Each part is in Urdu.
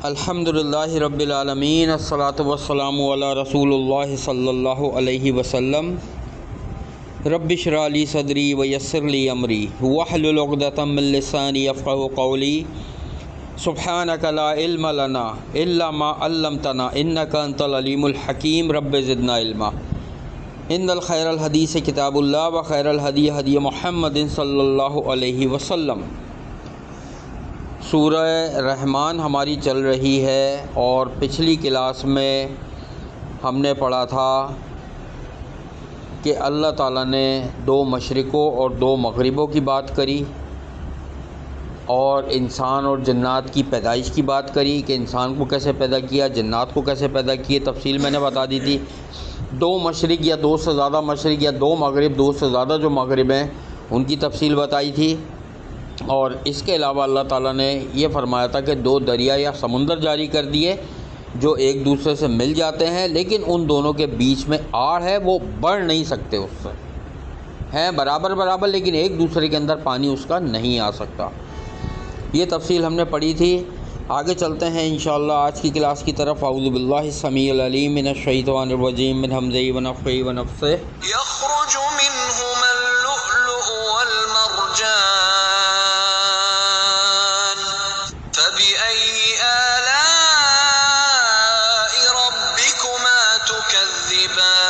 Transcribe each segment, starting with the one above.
الحمدللہ رب العالمین، الصلاۃ والسلام علی رسول اللہ صلی اللہ علیہ وسلم۔ رب اشرح لی صدری ویسر لی امری واحلل عقدۃ من لسانی یفقہوا قولی۔ سبحانک لا علم لنا الا ما علمتنا انک انت العلیم الحکیم۔ رب زدنا علما۔ ان الخیر الحدیث کتاب اللہ وخیر الہدی ہدی محمد صلی اللہ علیہ وسلم۔ سورہ رحمان ہماری چل رہی ہے اور پچھلی کلاس میں ہم نے پڑھا تھا کہ اللہ تعالیٰ نے دو مشرقوں اور دو مغربوں کی بات کری اور انسان اور جنات کی پیدائش کی بات کری کہ انسان کو کیسے پیدا کیا، جنات کو کیسے پیدا کیے۔ تفصیل میں نے بتا دی تھی۔ دو مشرق یا دو سے زیادہ مشرق یا دو مغرب، دو سے زیادہ جو مغرب ہیں ان کی تفصیل بتائی تھی۔ اور اس کے علاوہ اللہ تعالیٰ نے یہ فرمایا تھا کہ دو دریا یا سمندر جاری کر دیے جو ایک دوسرے سے مل جاتے ہیں، لیکن ان دونوں کے بیچ میں آڑ ہے، وہ بڑھ نہیں سکتے، اس سے ہیں برابر لیکن ایک دوسرے کے اندر پانی اس کا نہیں آ سکتا۔ یہ تفصیل ہم نے پڑھی تھی۔ آگے چلتے ہیں انشاءاللہ آج کی کلاس کی طرف۔ اعوذ باللہ السمیع العلیم من الشیطان الرجیم من ہمزہ ونفخہ ونفثہ۔ یخرج منہما اللؤلؤ والمرجان فبأي آلاء ربكما تكذبان۔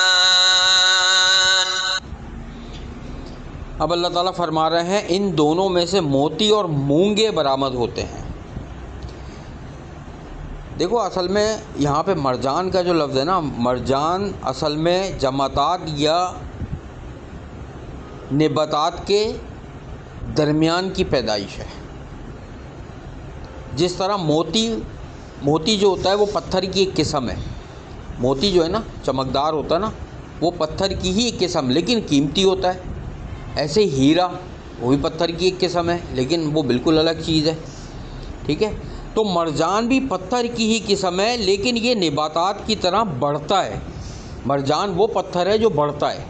اب اللہ تعالیٰ فرما رہے ہیں ان دونوں میں سے موتی اور مونگے برآمد ہوتے ہیں۔ دیکھو اصل میں یہاں پہ مرجان کا جو لفظ ہے نا، مرجان اصل میں جماعتات یا نباتات کے درمیان کی پیدائش ہے۔ جس طرح موتی جو ہوتا ہے وہ پتھر کی ایک قسم ہے۔ موتی جو ہے نا چمکدار ہوتا ہے نا، وہ پتھر کی ہی ایک قسم لیکن قیمتی ہوتا ہے۔ ایسے ہیرا وہ بھی پتھر کی ایک قسم ہے لیکن وہ بالکل الگ چیز ہے، ٹھیک ہے۔ تو مرجان بھی پتھر کی ہی قسم ہے لیکن یہ نباتات کی طرح بڑھتا ہے۔ مرجان وہ پتھر ہے جو بڑھتا ہے،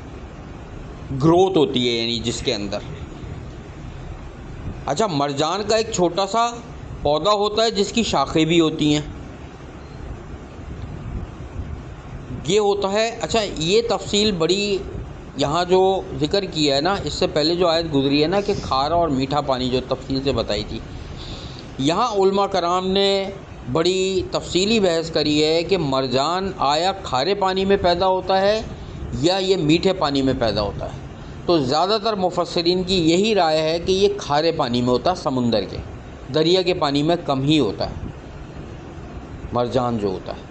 گروتھ ہوتی ہے یعنی جس کے اندر۔ اچھا، مرجان کا ایک چھوٹا سا پودا ہوتا ہے جس کی شاخیں بھی ہوتی ہیں، یہ ہوتا ہے۔ اچھا، یہ تفصیل بڑی یہاں جو ذکر کیا ہے نا، اس سے پہلے جو آیت گزری ہے نا کہ کھارا اور میٹھا پانی، جو تفصیل سے بتائی تھی، یہاں علماء کرام نے بڑی تفصیلی بحث کری ہے کہ مرجان آیا کھارے پانی میں پیدا ہوتا ہے یا یہ میٹھے پانی میں پیدا ہوتا ہے۔ تو زیادہ تر مفسرین کی یہی رائے ہے کہ یہ کھارے پانی میں ہوتا ہے، سمندر کے، دریا کے پانی میں کم ہی ہوتا ہے مرجان جو ہوتا ہے،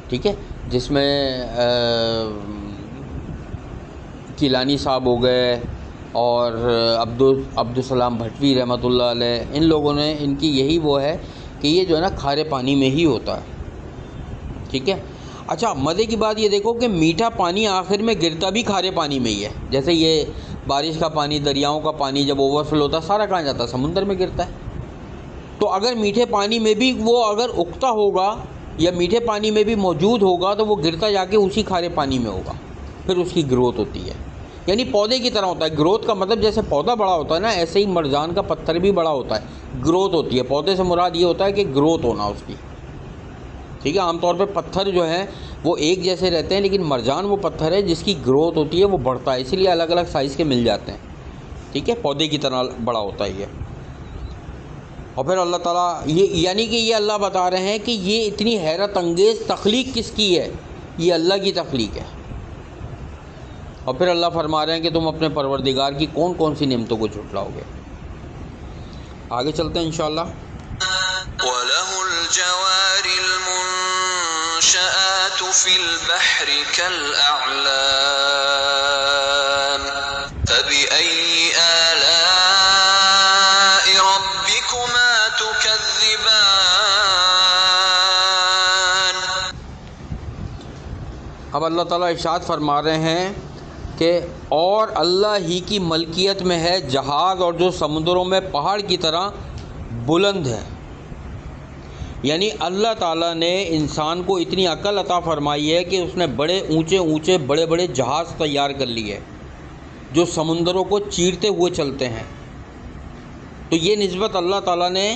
ٹھیک ہے۔ جس میں کیلانی صاحب ہو گئے اور عبدالسلام بھٹوی رحمۃ اللہ علیہ، ان لوگوں نے ان کی یہی وہ ہے کہ یہ جو ہے نا کھارے پانی میں ہی ہوتا ہے، ٹھیک ہے۔ اچھا، مزے کی بات یہ دیکھو کہ میٹھا پانی آخر میں گرتا بھی کھارے پانی میں ہی ہے۔ جیسے یہ بارش کا پانی، دریاؤں کا پانی جب اوور فلو ہوتا ہے سارا کہاں جاتا ہے؟ سمندر میں گرتا ہے۔ تو اگر میٹھے پانی میں بھی وہ اگر اگتا ہوگا یا میٹھے پانی میں بھی موجود ہوگا تو وہ گرتا جا کے اسی کھارے پانی میں ہوگا، پھر اس کی گروتھ ہوتی ہے، یعنی پودے کی طرح ہوتا ہے۔ گروتھ کا مطلب جیسے پودا بڑا ہوتا ہے نا، ایسے ہی مرجان کا پتھر بھی بڑا ہوتا ہے، گروتھ ہوتی ہے۔ پودے سے مراد یہ ہوتا ہے کہ گروتھ ہونا اس کی، ٹھیک ہے۔ عام طور پہ پتھر جو ہیں وہ ایک جیسے رہتے ہیں لیکن مرجان وہ پتھر ہے جس کی گروتھ ہوتی ہے، وہ بڑھتا ہے، اسی لیے الگ الگ سائز کے مل جاتے ہیں، ٹھیک ہے۔ پودے کی طرح بڑا ہوتا ہے یہ۔ اور پھر اللہ تعالیٰ یہ یعنی کہ یہ اللہ بتا رہے ہیں کہ یہ اتنی حیرت انگیز تخلیق کس کی ہے؟ یہ اللہ کی تخلیق ہے۔ اور پھر اللہ فرما رہے ہیں کہ تم اپنے پروردگار کی کون کون سی نعمتوں کو جھٹلاؤ گے۔ آگے چلتے ہیں انشاءاللہ۔ وَلَهُ الْجَوَارِ الْمُنشَآتُ فِي الْبَحْرِ كَالْأَعْلَامِ فَبِأَيِّ آلَاءِ رَبِّكُمَا تُكَذِّبَانِ۔ اب اللہ تعالیٰ ارشاد فرما رہے ہیں کہ اور اللہ ہی کی ملکیت میں ہے جہاز اور جو سمندروں میں پہاڑ کی طرح بلند ہے۔ یعنی اللہ تعالیٰ نے انسان کو اتنی عقل عطا فرمائی ہے کہ اس نے بڑے اونچے بڑے جہاز تیار کر لیے جو سمندروں کو چیرتے ہوئے چلتے ہیں۔ تو یہ نسبت اللہ تعالیٰ نے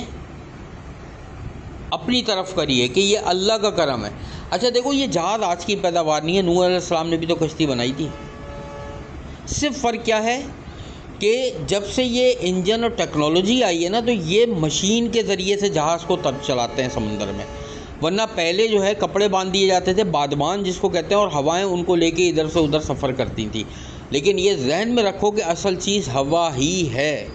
اپنی طرف کریے کہ یہ اللہ کا کرم ہے۔ اچھا دیکھو، یہ جہاز آج کی پیداوار نہیں ہے، نوح علیہ السلام نے بھی تو کشتی بنائی تھی۔ صرف فرق کیا ہے کہ جب سے یہ انجن اور ٹیکنالوجی آئی ہے نا، تو یہ مشین کے ذریعے سے جہاز کو چلاتے ہیں سمندر میں، ورنہ پہلے جو ہے کپڑے باندھ دیے جاتے تھے، بادبان جس کو کہتے ہیں، اور ہوائیں ان کو لے کے ادھر سے ادھر سفر کرتی تھیں۔ لیکن یہ ذہن میں رکھو کہ اصل چیز ہوا ہی ہے۔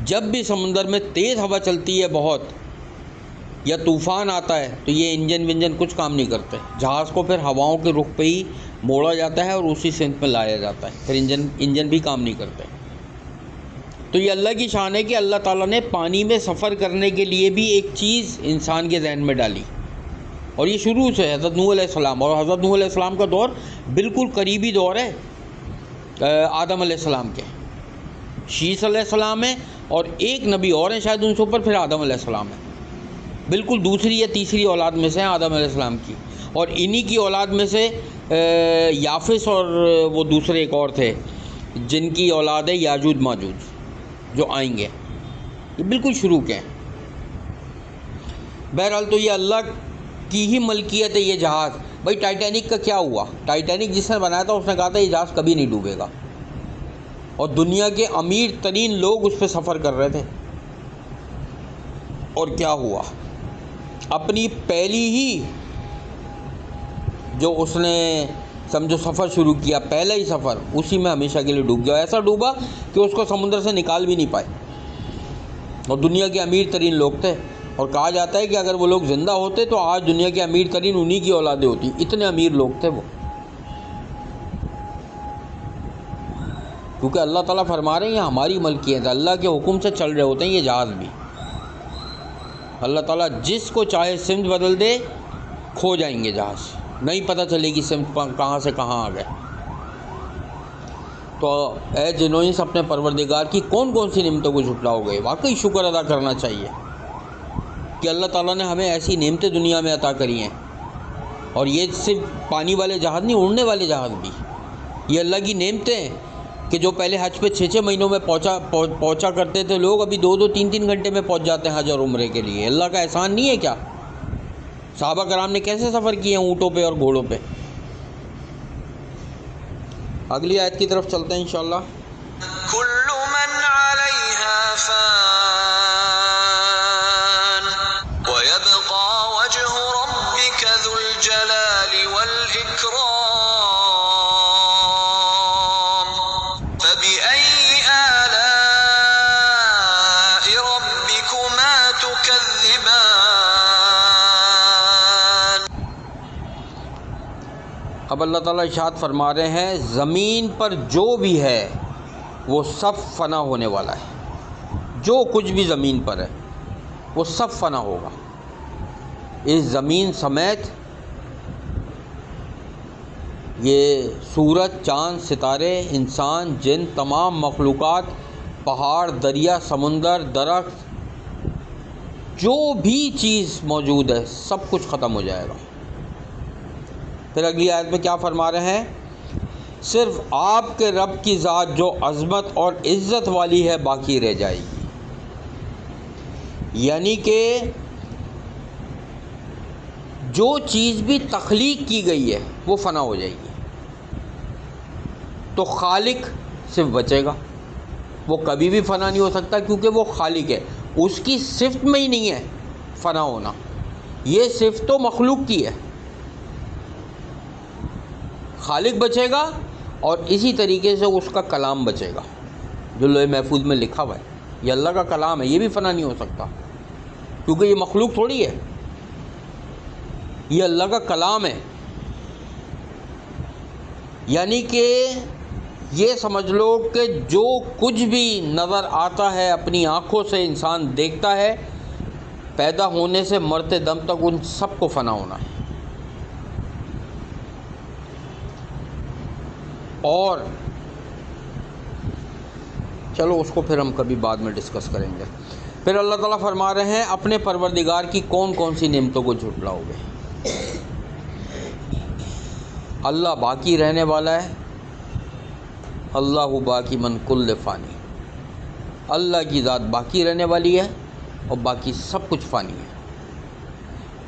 جب بھی سمندر میں تیز ہوا چلتی ہے بہت، یا طوفان آتا ہے، تو یہ انجن ونجن کچھ کام نہیں کرتے، جہاز کو پھر ہواؤں کے رخ پہ ہی موڑا جاتا ہے اور اسی سمت میں لایا جاتا ہے، پھر انجن بھی کام نہیں کرتے۔ تو یہ اللہ کی شان ہے کہ اللہ تعالیٰ نے پانی میں سفر کرنے کے لیے بھی ایک چیز انسان کے ذہن میں ڈالی، اور یہ شروع سے حضرت نوح علیہ السلام، اور حضرت نوح علیہ السلام کا دور بالکل قریبی دور ہے آدم علیہ السلام کے۔ شیث علیہ السلام ہے اور ایک نبی اور ہیں شاید ان سے اوپر، پھر آدم علیہ السلام ہے، بالکل دوسری یا تیسری اولاد میں سے ہیں آدم علیہ السلام کی، اور انہی کی اولاد میں سے یافس اور وہ دوسرے ایک اور تھے جن کی اولاد ہے یاجوج ماجوج جو آئیں گے، یہ بالکل شروع کے ہیں۔ بہرحال تو یہ اللہ کی ہی ملکیت ہے یہ جہاز۔ بھائی ٹائٹینک کا کیا ہوا؟ ٹائٹینک جس نے بنایا تھا اس نے کہا تھا یہ جہاز کبھی نہیں ڈوبے گا، اور دنیا کے امیر ترین لوگ اس پہ سفر کر رہے تھے، اور کیا ہوا؟ اپنی پہلی ہی جو اس نے سمجھو سفر شروع کیا، پہلا ہی سفر، اسی میں ہمیشہ کے لیے ڈوب گیا، ایسا ڈوبا کہ اس کو سمندر سے نکال بھی نہیں پائے، اور دنیا کے امیر ترین لوگ تھے، اور کہا جاتا ہے کہ اگر وہ لوگ زندہ ہوتے تو آج دنیا کے امیر ترین انہی کی اولادیں ہوتی، اتنے امیر لوگ تھے وہ۔ کیونکہ اللہ تعالیٰ فرما رہے ہیں یہ ہماری ملکیت ہے، اللہ کے حکم سے چل رہے ہوتے ہیں یہ جہاز بھی۔ اللہ تعالیٰ جس کو چاہے سمت بدل دے، کھو جائیں گے جہاز، نہیں پتہ چلے گی سمت کہاں سے کہاں آ گئے۔ تو اے جنوں انس اپنے پروردگار کی کون کون سی نعمتوں کو جھٹلاؤ گے؟ واقعی شکر ادا کرنا چاہیے کہ اللہ تعالیٰ نے ہمیں ایسی نعمتیں دنیا میں عطا کری ہیں، اور یہ صرف پانی والے جہاز نہیں، اڑنے والے جہاز بھی، یہ اللہ کی نعمتیں ہیں کہ جو پہلے حج پہ 6 مہینوں میں پہنچا کرتے تھے لوگ، ابھی 2 3 گھنٹے میں پہنچ جاتے ہیں حج اور عمرے کے لیے۔ اللہ کا احسان نہیں ہے کیا؟ صحابہ کرام نے کیسے سفر کیے ہیں اونٹوں پہ اور گھوڑوں پہ۔ اگلی آیت کی طرف چلتے ہیں انشاءاللہ۔ كل من عليها فان ويبقى وجه ربك ذو الجلال والإكرام فبأي آلاء ربكما تكذبان۔ اب اللہ تعالیٰ ارشاد فرما رہے ہیں زمین پر جو بھی ہے وہ سب فنا ہونے والا ہے، جو کچھ بھی زمین پر ہے وہ سب فنا ہوگا، اس زمین سمیت یہ سورج، چاند، ستارے، انسان، جن، تمام مخلوقات، پہاڑ، دریا، سمندر، درخت، جو بھی چیز موجود ہے سب کچھ ختم ہو جائے گا۔ پھر اگلی آیت میں کیا فرما رہے ہیں؟ صرف آپ کے رب کی ذات جو عظمت اور عزت والی ہے باقی رہ جائے گی، یعنی کہ جو چیز بھی تخلیق کی گئی ہے وہ فنا ہو جائے گی، تو خالق صرف بچے گا، وہ کبھی بھی فنا نہیں ہو سکتا کیونکہ وہ خالق ہے، اس کی صفت میں ہی نہیں ہے فنا ہونا، یہ صفت تو مخلوق کی ہے۔ خالق بچے گا اور اسی طریقے سے اس کا کلام بچے گا جو لوح محفوظ میں لکھا ہوا ہے، یہ اللہ کا کلام ہے، یہ بھی فنا نہیں ہو سکتا کیونکہ یہ مخلوق تھوڑی ہے، یہ اللہ کا کلام ہے۔ یعنی کہ یہ سمجھ لو کہ جو کچھ بھی نظر آتا ہے اپنی آنکھوں سے انسان دیکھتا ہے، پیدا ہونے سے مرتے دم تک ان سب کو فنا ہونا ہے، اور چلو اس کو پھر ہم کبھی بعد میں ڈسکس کریں گے۔ پھر اللہ تعالیٰ فرما رہے ہیں اپنے پروردگار کی کون کون سی نعمتوں کو جھٹلاؤ گے؟ اللہ باقی رہنے والا ہے، اللہ باقی من کل فانی، اللہ کی ذات باقی رہنے والی ہے، اور باقی سب کچھ فانی ہے،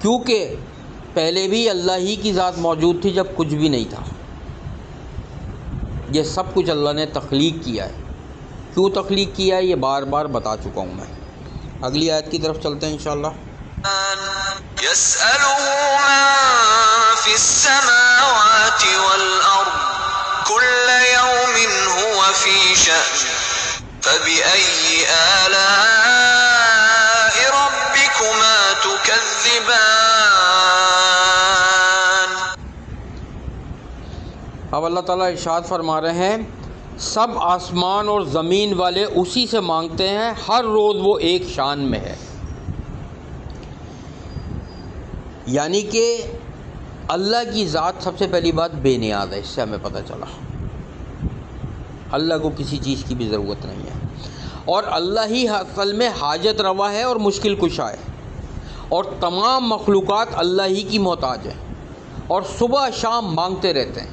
کیونکہ پہلے بھی اللہ ہی کی ذات موجود تھی جب کچھ بھی نہیں تھا۔ یہ سب کچھ اللہ نے تخلیق کیا ہے۔ کیوں تخلیق کیا ہے یہ بار بار بتا چکا ہوں میں۔ اگلی آیت کی طرف چلتے ہیں انشاءاللہ۔ يسأله من في السماوات والأرض كل يوم هو في شأن فبأي آلاء ربكما تكذبان۔ اب اللہ تعالیٰ ارشاد فرما رہے ہیں سب آسمان اور زمین والے اسی سے مانگتے ہیں، ہر روز وہ ایک شان میں ہے۔ یعنی کہ اللہ کی ذات سب سے پہلی بات بے نیاز ہے، اس سے ہمیں پتہ چلا اللہ کو کسی چیز کی بھی ضرورت نہیں ہے، اور اللہ ہی اصل میں حاجت روا ہے اور مشکل کشا ہے، اور تمام مخلوقات اللہ ہی کی محتاج ہیں، اور صبح شام مانگتے رہتے ہیں۔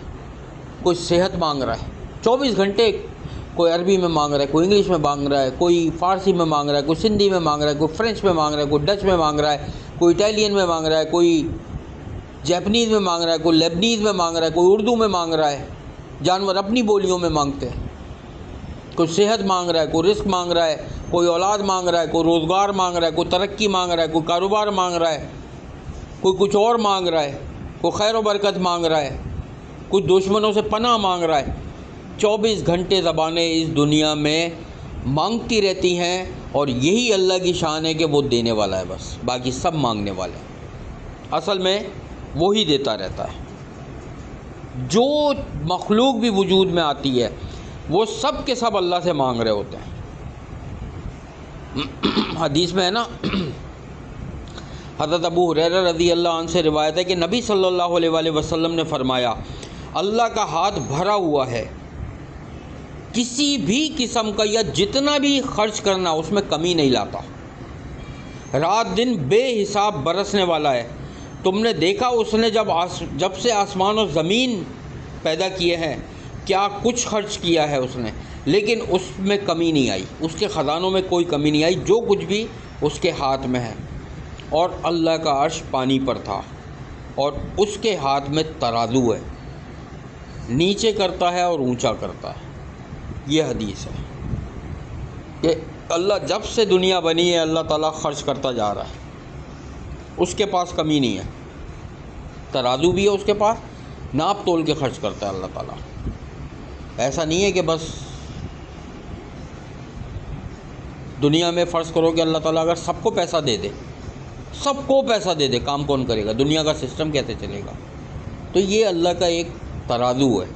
کوئی صحت مانگ رہا ہے 24 گھنٹے، کوئی عربی میں مانگ رہا ہے، کوئی انگلش میں مانگ رہا ہے، کوئی فارسی میں مانگ رہا ہے، کوئی سندھی میں مانگ رہا ہے، کوئی فرینچ میں مانگ رہا ہے، کوئی ڈچ میں مانگ رہا ہے، کوئی اٹیلین میں مانگ رہا ہے، کوئی جیپنیز میں مانگ رہا ہے، کوئی لیبنیز میں مانگ رہا ہے، کوئی اردو میں مانگ رہا ہے۔ جانور اپنی بولیوں میں مانگتے ہیں، کوئی صحت مانگ رہا ہے، کوئی رزق مانگ رہا ہے، کوئی اولاد مانگ رہا ہے، کوئی روزگار مانگ رہا ہے، کوئی ترقی مانگ رہا ہے، کوئی کاروبار مانگ رہا ہے، کوئی کچھ اور مانگ رہا ہے، کوئی خیر و برکت مانگ رہا ہے، کوئی دشمنوں سے پناہ مانگ رہا ہے۔ 24 گھنٹے زبانیں اس دنیا میں مانگتی رہتی ہیں، اور یہی اللہ کی شان ہے کہ وہ دینے والا ہے، بس باقی سب مانگنے والے ہیں۔ اصل میں وہی دیتا رہتا ہے۔ جو مخلوق بھی وجود میں آتی ہے وہ سب کے سب اللہ سے مانگ رہے ہوتے ہیں۔ حدیث میں ہے نا، حضرت ابو ہریرہ رضی اللہ عنہ سے روایت ہے کہ نبی صلی اللہ علیہ وآلہ وسلم نے فرمایا اللہ کا ہاتھ بھرا ہوا ہے، کسی بھی قسم کا یا جتنا بھی خرچ کرنا اس میں کمی نہیں لاتا، رات دن بے حساب برسنے والا ہے۔ تم نے دیکھا اس نے جب سے آسمان و زمین پیدا کیے ہیں کیا کچھ خرچ کیا ہے اس نے، لیکن اس میں کمی نہیں آئی، اس کے خزانوں میں کوئی کمی نہیں آئی، جو کچھ بھی اس کے ہاتھ میں ہے۔ اور اللہ کا عرش پانی پر تھا، اور اس کے ہاتھ میں ترازو ہے، نیچے کرتا ہے اور اونچا کرتا ہے۔ یہ حدیث ہے کہ اللہ جب سے دنیا بنی ہے اللہ تعالیٰ خرچ کرتا جا رہا ہے، اس کے پاس کمی نہیں ہے، ترازو بھی ہے اس کے پاس، ناپ تول کے خرچ کرتا ہے اللہ تعالیٰ۔ ایسا نہیں ہے کہ بس دنیا میں فرض کرو کہ اللہ تعالیٰ اگر سب کو پیسہ دے دے، سب کو پیسہ دے دے، کام کون کرے گا؟ دنیا کا سسٹم کیسے چلے گا؟ تو یہ اللہ کا ایک ترازو ہے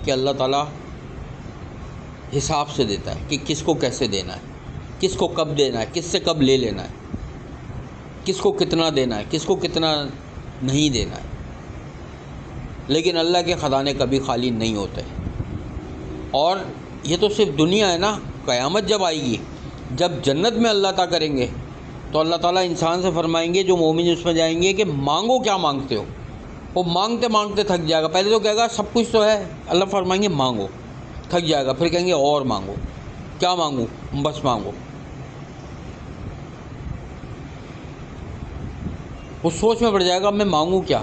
کہ اللہ تعالیٰ حساب سے دیتا ہے کہ کس کو کیسے دینا ہے، کس کو کب دینا ہے، کس سے کب لے لینا ہے، کس کو کتنا دینا ہے، کس کو کتنا نہیں دینا ہے۔ لیکن اللہ کے خزانے کبھی خالی نہیں ہوتے، اور یہ تو صرف دنیا ہے نا، قیامت جب آئے گی، جب جنت میں اللہ تعالیٰ کریں گے تو اللہ تعالیٰ انسان سے فرمائیں گے، جو مومن اس میں جائیں گے کہ مانگو کیا مانگتے ہو۔ وہ مانگتے مانگتے تھک جائے گا، پہلے تو کہے گا سب کچھ تو ہے، اللہ فرمائیں گے مانگو، تھک جائے گا، پھر کہیں گے اور مانگو، کیا مانگوں؟ بس مانگو۔ وہ سوچ میں پڑ جائے گا میں مانگوں کیا؟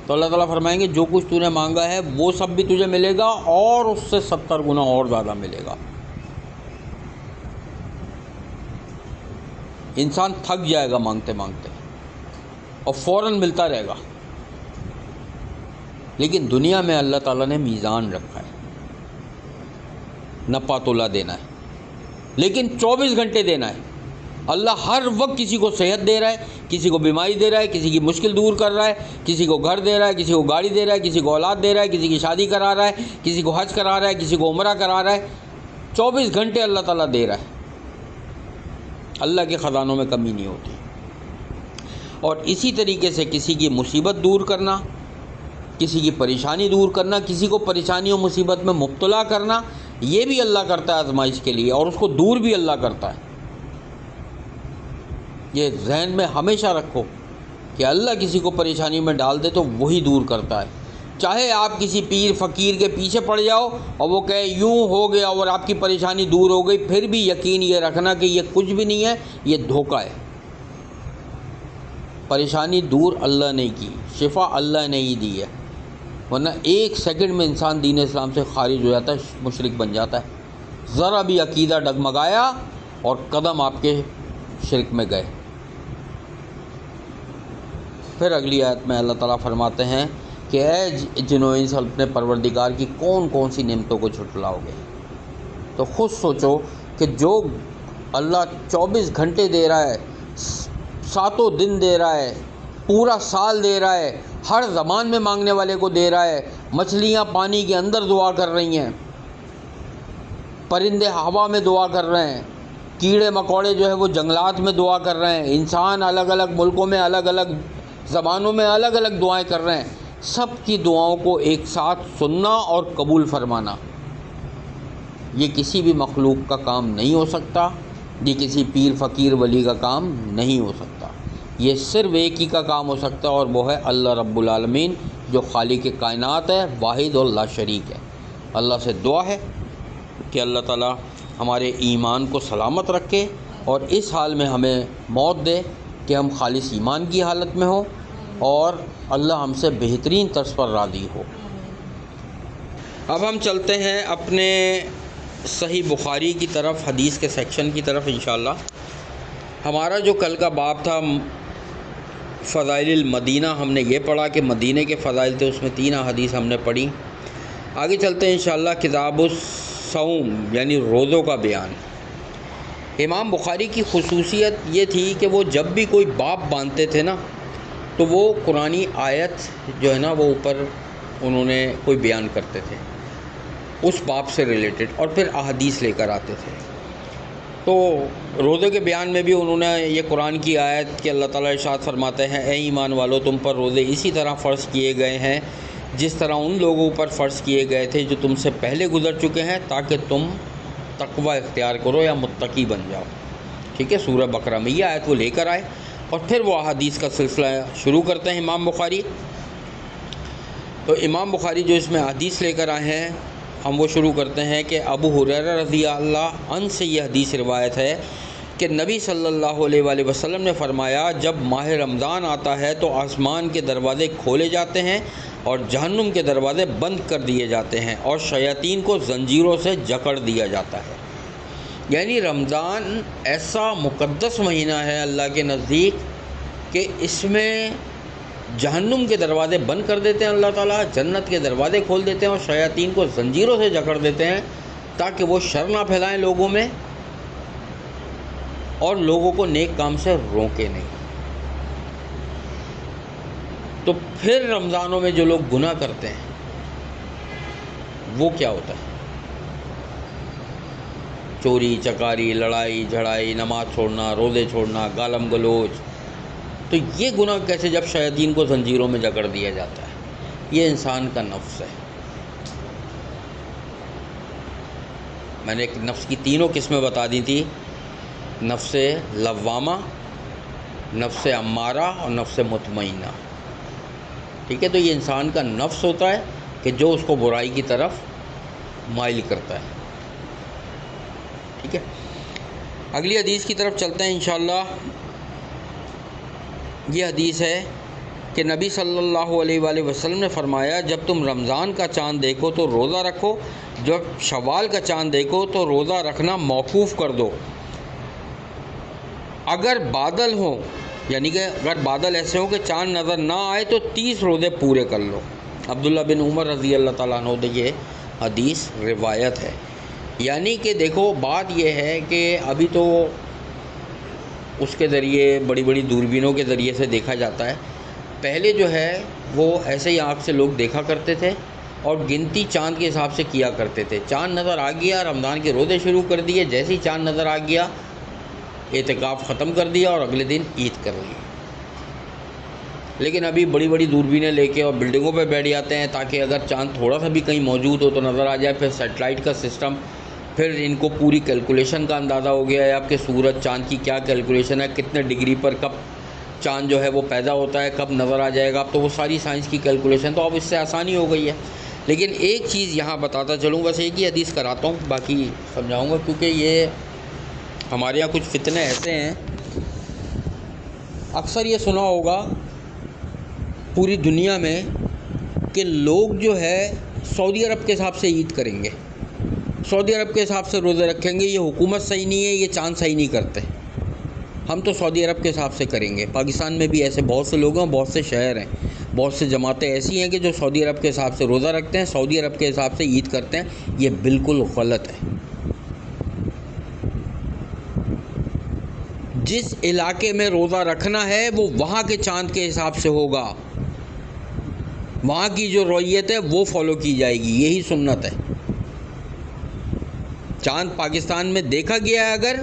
تو اللہ تعالیٰ فرمائیں گے جو کچھ تو نے مانگا ہے وہ سب بھی تجھے ملے گا، اور اس سے 70 گنا اور زیادہ ملے گا۔ انسان تھک جائے گا مانگتے مانگتے، اور فوراً ملتا رہے گا۔ لیکن دنیا میں اللہ تعالیٰ نے میزان رکھا ہے، نپا تولا دینا ہے، لیکن 24 گھنٹے دینا ہے۔ اللہ ہر وقت کسی کو صحت دے رہا ہے، کسی کو بیماری دے رہا ہے، کسی کی مشکل دور کر رہا ہے، کسی کو گھر دے رہا ہے، کسی کو گاڑی دے رہا ہے، کسی کو اولاد دے رہا ہے، کسی کی شادی کرا رہا ہے، کسی کو حج کرا رہا ہے، کسی کو عمرہ کرا رہا ہے۔ 24 گھنٹے اللہ تعالیٰ دے رہا ہے، اللہ کے خزانوں میں کمی نہیں ہوتی۔ اور اسی طریقے سے کسی کی مصیبت دور کرنا، کسی کی پریشانی دور کرنا، کسی کو پریشانی و مصیبت میں مبتلا کرنا، یہ بھی اللہ کرتا ہے آزمائش کے لیے، اور اس کو دور بھی اللہ کرتا ہے۔ یہ ذہن میں ہمیشہ رکھو کہ اللہ کسی کو پریشانی میں ڈال دے تو وہی دور کرتا ہے، چاہے آپ کسی پیر فقیر کے پیچھے پڑ جاؤ اور وہ کہے یوں ہو گیا اور آپ کی پریشانی دور ہو گئی، پھر بھی یقین یہ رکھنا کہ یہ کچھ بھی نہیں ہے، یہ دھوکہ ہے۔ پریشانی دور اللہ نے کی، شفا اللہ نے ہی دی ہے، ورنہ ایک سیکنڈ میں انسان دین اسلام سے خارج ہو جاتا ہے، مشرک بن جاتا ہے۔ ذرا بھی عقیدہ ڈگمگایا اور قدم آپ کے شرک میں گئے۔ پھر اگلی آیت میں اللہ تعالیٰ فرماتے ہیں کہ اے جنو انس اپنے پروردگار کی کون کون سی نعمتوں کو جھٹلاؤ گے؟ تو خود سوچو کہ جو اللہ 24 گھنٹے دے رہا ہے، 7 دن دے رہا ہے، پورا سال دے رہا ہے، ہر زبان میں مانگنے والے کو دے رہا ہے، مچھلیاں پانی کے اندر دعا کر رہی ہیں، پرندے ہوا میں دعا کر رہے ہیں، کیڑے مکوڑے جو ہے وہ جنگلات میں دعا کر رہے ہیں، انسان الگ الگ ملکوں میں الگ الگ زبانوں میں الگ الگ دعائیں کر رہے ہیں، سب کی دعاؤں کو ایک ساتھ سننا اور قبول فرمانا، یہ کسی بھی مخلوق کا کام نہیں ہو سکتا، یہ کسی پیر فقیر ولی کا کام نہیں ہو سکتا، یہ صرف ایک ہی کا کام ہو سکتا ہے اور وہ ہے اللہ رب العالمین جو خالق کائنات ہے، واحد اور لا شریک ہے۔ اللہ سے دعا ہے کہ اللہ تعالیٰ ہمارے ایمان کو سلامت رکھے اور اس حال میں ہمیں موت دے کہ ہم خالص ایمان کی حالت میں ہوں اور اللہ ہم سے بہترین طرز پر راضی ہو۔ اب ہم چلتے ہیں اپنے صحیح بخاری کی طرف، حدیث کے سیکشن کی طرف انشاءاللہ۔ ہمارا جو کل کا باب تھا فضائل المدینہ، ہم نے یہ پڑھا کہ مدینہ کے فضائل تھے، اس میں 3 احادیث ہم نے پڑھی۔ آگے چلتے ہیں انشاءاللہ کتاب الصوم یعنی روزوں کا بیان۔ امام بخاری کی خصوصیت یہ تھی کہ وہ جب بھی کوئی باب باندھتے تھے نا تو وہ قرآنی آیت جو ہے نا وہ اوپر انہوں نے کوئی بیان کرتے تھے اس باب سے ریلیٹڈ، اور پھر احادیث لے کر آتے تھے۔ تو روزے کے بیان میں بھی انہوں نے یہ قرآن کی آیت کہ اللہ تعالیٰ ارشاد فرماتے ہیں اے ایمان والو تم پر روزے اسی طرح فرض کیے گئے ہیں جس طرح ان لوگوں پر فرض کیے گئے تھے جو تم سے پہلے گزر چکے ہیں، تاکہ تم تقوی اختیار کرو یا متقی بن جاؤ۔ ٹھیک ہے، سورہ بقرہ میں یہ آیت وہ لے کر آئے اور پھر وہ احادیث کا سلسلہ شروع کرتے ہیں امام بخاری۔ تو امام بخاری جو اس میں حدیث لے کر آئے ہیں ہم وہ شروع کرتے ہیں کہ ابو ہریرہ رضی اللہ عنہ سے یہ حدیث روایت ہے کہ نبی صلی اللہ علیہ وآلہ وسلم نے فرمایا جب ماہ رمضان آتا ہے تو آسمان کے دروازے کھولے جاتے ہیں اور جہنم کے دروازے بند کر دیے جاتے ہیں اور شیاطین کو زنجیروں سے جکڑ دیا جاتا ہے۔ یعنی رمضان ایسا مقدس مہینہ ہے اللہ کے نزدیک کہ اس میں جہنم کے دروازے بند کر دیتے ہیں اللہ تعالیٰ، جنت کے دروازے کھول دیتے ہیں اور شیاطین کو زنجیروں سے جکڑ دیتے ہیں تاکہ وہ شر نہ پھیلائیں لوگوں میں اور لوگوں کو نیک کام سے روکے نہیں۔ تو پھر رمضانوں میں جو لوگ گناہ کرتے ہیں وہ کیا ہوتا ہے؟ چوری چکاری، لڑائی جھڑائی، نماز چھوڑنا، روزے چھوڑنا، گالم گلوچ، تو یہ گناہ کیسے جب شیاطین کو زنجیروں میں جکڑ دیا جاتا ہے؟ یہ انسان کا نفس ہے۔ میں نے ایک نفس کی 3 قسمیں بتا دی تھی، نفس لوامہ، نفس امارہ اور نفس مطمئنہ۔ ٹھیک ہے، تو یہ انسان کا نفس ہوتا ہے کہ جو اس کو برائی کی طرف مائل کرتا ہے۔ ٹھیک ہے، اگلی حدیث کی طرف چلتے ہیں انشاءاللہ۔ یہ حدیث ہے کہ نبی صلی اللہ علیہ وآلہ وسلم نے فرمایا جب تم رمضان کا چاند دیکھو تو روزہ رکھو، جب شوال کا چاند دیکھو تو روزہ رکھنا موقوف کر دو، اگر بادل ہوں یعنی کہ اگر بادل ایسے ہوں کہ چاند نظر نہ آئے تو 30 روزے پورے کر لو۔ عبداللہ بن عمر رضی اللہ تعالیٰ عنہ سے یہ حدیث روایت ہے۔ یعنی کہ دیکھو بات یہ ہے کہ ابھی تو اس کے ذریعے بڑی بڑی دوربینوں کے ذریعے سے دیکھا جاتا ہے، پہلے جو ہے وہ ایسے ہی آنکھ سے لوگ دیکھا کرتے تھے اور گنتی چاند کے حساب سے کیا کرتے تھے۔ چاند نظر آ گیا، رمضان کے روزے شروع کر دیے، جیسے ہی چاند نظر آ گیا اعتکاف ختم کر دیا اور اگلے دن عید کر لی۔ لیکن ابھی بڑی بڑی دوربینیں لے کے اور بلڈنگوں پہ بیٹھ جاتے ہیں تاکہ اگر چاند تھوڑا سا بھی کہیں موجود ہو تو نظر آ جائے، پھر سیٹلائٹ کا سسٹم، پھر ان کو پوری کیلکولیشن کا اندازہ ہو گیا ہے اب کہ سورج چاند کی کیا کیلکولیشن ہے، کتنے ڈگری پر کب چاند جو ہے وہ پیدا ہوتا ہے، کب نظر آ جائے گا، اب تو وہ ساری سائنس کی کیلکولیشن تو اب اس سے آسانی ہو گئی ہے۔ لیکن ایک چیز یہاں بتاتا چلوں، بس ایک ہی حدیث کراتا ہوں، باقی سمجھاؤں گا، کیونکہ یہ ہمارے یہاں کچھ فتنے ایسے ہیں۔ اکثر یہ سنا ہوگا پوری دنیا میں کہ لوگ جو ہے سعودی عرب کے حساب سے عید کریں گے، سعودی عرب کے حساب سے روزے رکھیں گے، یہ حکومت صحیح نہیں ہے، یہ چاند صحیح نہیں کرتے، ہم تو سعودی عرب کے حساب سے کریں گے۔ پاکستان میں بھی ایسے بہت سے لوگ ہیں، بہت سے شہر ہیں، بہت سے جماعتیں ایسی ہیں کہ جو سعودی عرب کے حساب سے روزہ رکھتے ہیں، سعودی عرب کے حساب سے عید کرتے ہیں۔ یہ بالکل غلط ہے۔ جس علاقے میں روزہ رکھنا ہے وہ وہاں کے چاند کے حساب سے ہوگا، وہاں کی جو رویت ہے وہ فالو کی جائے گی، یہی سنت ہے۔ چاند پاکستان میں دیکھا گیا ہے اگر،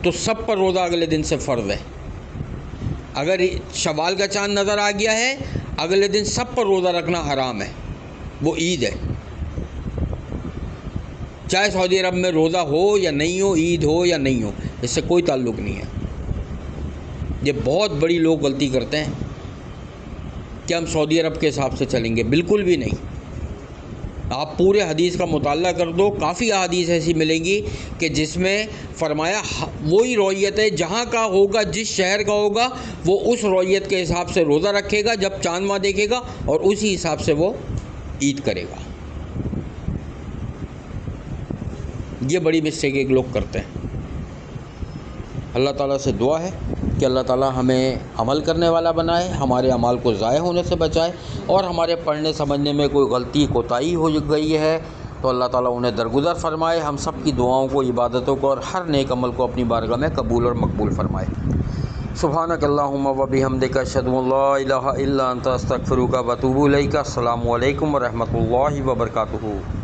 تو سب پر روزہ اگلے دن سے فرض ہے۔ اگر شوال کا چاند نظر آ گیا ہے، اگلے دن سب پر روزہ رکھنا حرام ہے، وہ عید ہے۔ چاہے سعودی عرب میں روزہ ہو یا نہیں ہو، عید ہو یا نہیں ہو، اس سے کوئی تعلق نہیں ہے۔ یہ بہت بڑی لوگ غلطی کرتے ہیں کہ ہم سعودی عرب کے حساب سے چلیں گے، بالکل بھی نہیں۔ آپ پورے حدیث کا مطالعہ کر دو، کافی احادیث ایسی ملیں گی کہ جس میں فرمایا وہی رویت ہے، جہاں کا ہوگا، جس شہر کا ہوگا، وہ اس رویت کے حساب سے روزہ رکھے گا جب چاند ماہ دیکھے گا، اور اسی حساب سے وہ عید کرے گا۔ یہ بڑی مسٹیک ایک لوگ کرتے ہیں۔ اللہ تعالیٰ سے دعا ہے کہ اللہ تعالیٰ ہمیں عمل کرنے والا بنائے، ہمارے اعمال کو ضائع ہونے سے بچائے، اور ہمارے پڑھنے سمجھنے میں کوئی غلطی کوتاہی ہو گئی ہے تو اللہ تعالیٰ انہیں درگزر فرمائے، ہم سب کی دعاؤں کو، عبادتوں کو اور ہر نیک عمل کو اپنی بارگاہ میں قبول اور مقبول فرمائے۔ سبحانک اللہم و بحمدک، اشہد ان لا الہ الا انت، استغفرک و اتوب الیک۔ السلام علیکم و رحمۃ اللہ وبرکاتہ۔